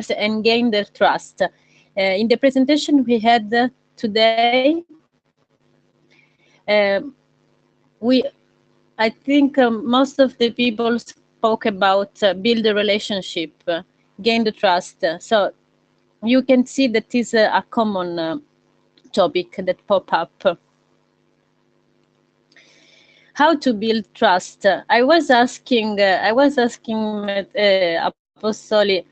and gain their trust. In the presentation we had today, I think most of the people spoke about build a relationship, gain the trust. So you can see that is a common topic that pop up. How to build trust? I was asking Apostoli,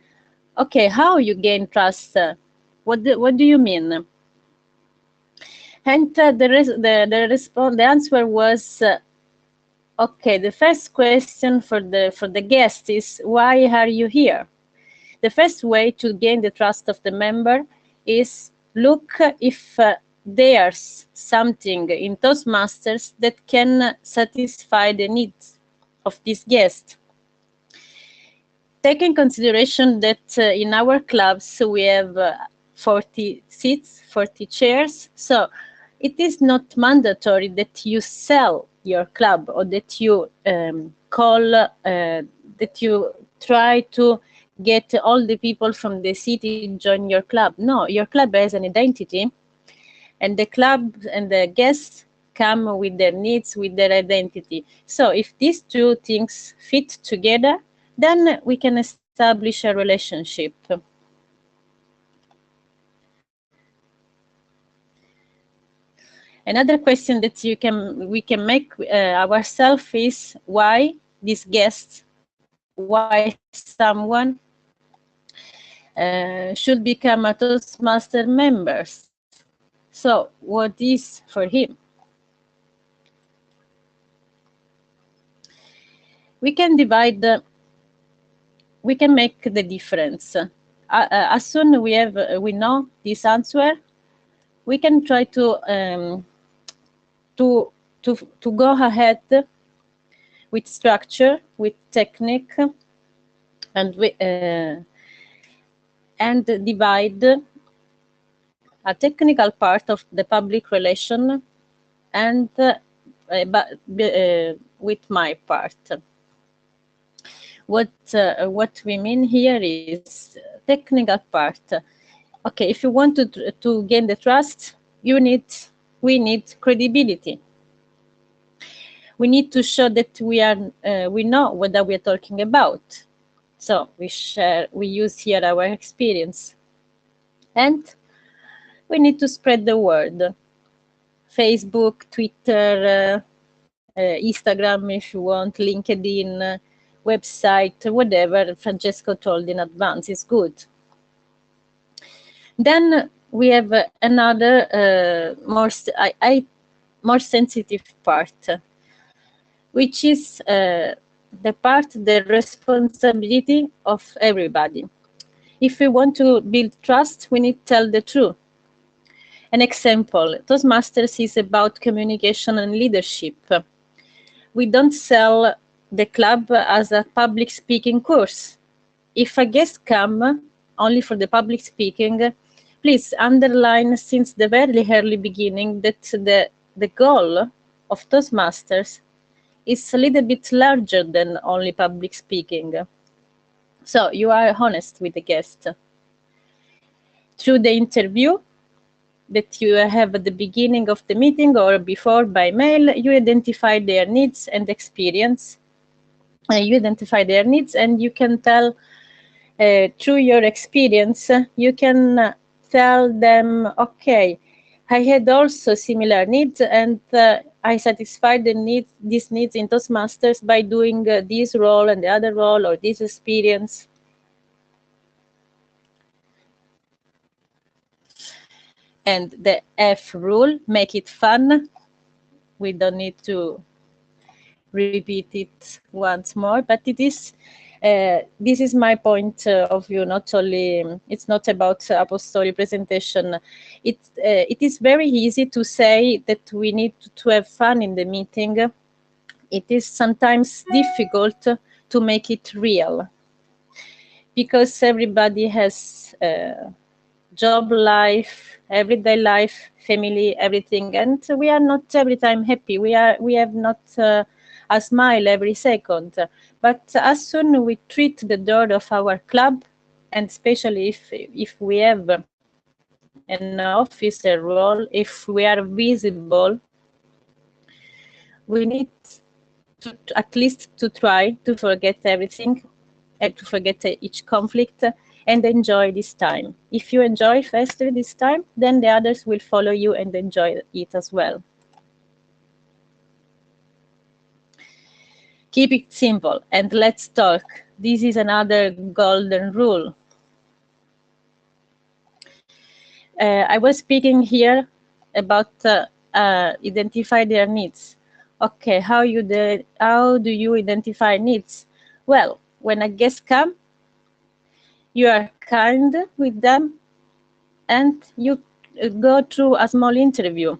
okay, how you gain trust? What do you mean? And the answer was, okay, the first question for the guest is, why are you here? The first way to gain the trust of the member is look if there's something in Toastmasters that can satisfy the needs of this guest. Take in consideration that in our clubs we have 40 seats, 40 chairs, so it is not mandatory that you sell your club or that you that you try to get all the people from the city to join your club. No, your club has an identity, and the club and the guests come with their needs, with their identity. So if these two things fit together, then we can establish a relationship. Another question that we can make ourselves is, why this guest, why someone should become a Toastmaster members. So what is for him? We can divide, we can make the difference. As soon as we know this answer, we can try to go ahead with structure, with technique, and divide a technical part of the public relation and with my part. What we mean here is technical part. Okay, if you want to gain the trust, we need credibility. We need to show that we know what we are talking about. So we use here our experience, and we need to spread the word. Facebook, Twitter, Instagram, if you want, LinkedIn, website, whatever Francesco told in advance is good. Then we have another more sensitive part, which is the responsibility of everybody. If we want to build trust, we need to tell the truth. An example, Toastmasters is about communication and leadership. We don't sell the club as a public speaking course. If a guest comes only for the public speaking, please underline since the very early beginning that the goal of Toastmasters is a little bit larger than only public speaking. So you are honest with the guest. Through the interview that you have at the beginning of the meeting or before by mail, you identify their needs and experience. You identify their needs, and you can tell through your experience, you can tell them, okay, I had also similar needs, and I satisfied these needs in Toastmasters by doing this role and the other role, or this experience. And the F rule, make it fun. We don't need to repeat it once more, but it is this is my point of view. Not only it's not about Apostoli presentation. It is very easy to say that we need to have fun in the meeting. It is sometimes difficult to make it real, because everybody has job life, everyday life, family, everything, and we are not every time happy. We have not a smile every second. But as soon as we treat the door of our club and especially if we have an officer role, if we are visible, we need to at least to try to forget everything and to forget each conflict and enjoy this time. If you enjoy faster this time, then the others will follow you and enjoy it as well. Keep it simple and let's talk. This is another golden rule. I was speaking here about identify their needs. Okay, how do you identify needs? Well, when a guest comes, you are kind with them and you go through a small interview.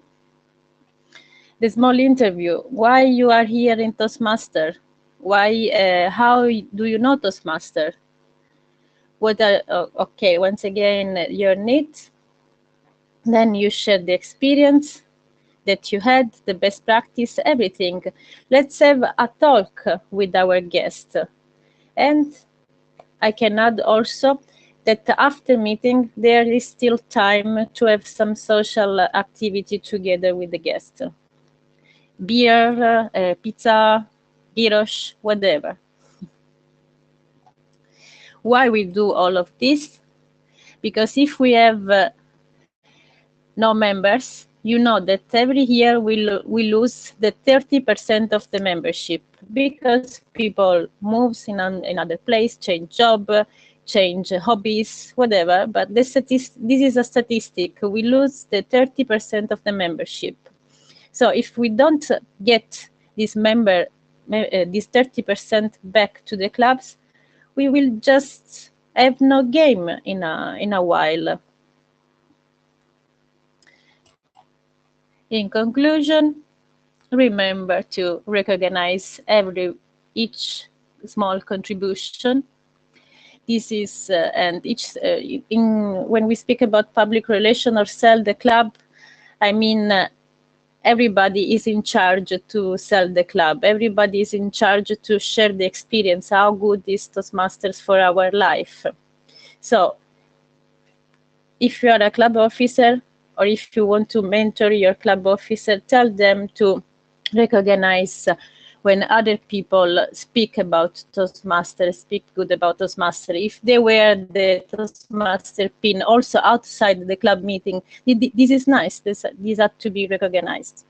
The small interview, why you are here in Toastmaster? Why, how do you know Toastmaster? What are, okay, once again, your needs. Then you share the experience that you had, the best practice, everything. Let's have a talk with our guest. And I can add also that after meeting, there is still time to have some social activity together with the guest. Beer, pizza, gyros, whatever. Why we do all of this? Because if we have no members, you know that every year we lose the 30% of the membership because people moves in another place, change job, change hobbies, whatever. But this is a statistic. We lose the 30% of the membership. So if we don't get this 30% back to the clubs, we will just have no game in a while. In conclusion, remember to recognize each small contribution. This is and each when we speak about public relation or sell the club, I mean everybody is in charge to sell the club. Everybody is in charge to share the experience. How good is Toastmasters for our life? So, if you are a club officer, or if you want to mentor your club officer, tell them to recognize when other people speak about Toastmaster, speak good about Toastmaster. If they wear the Toastmaster pin also outside the club meeting, this is nice. These are to be recognized.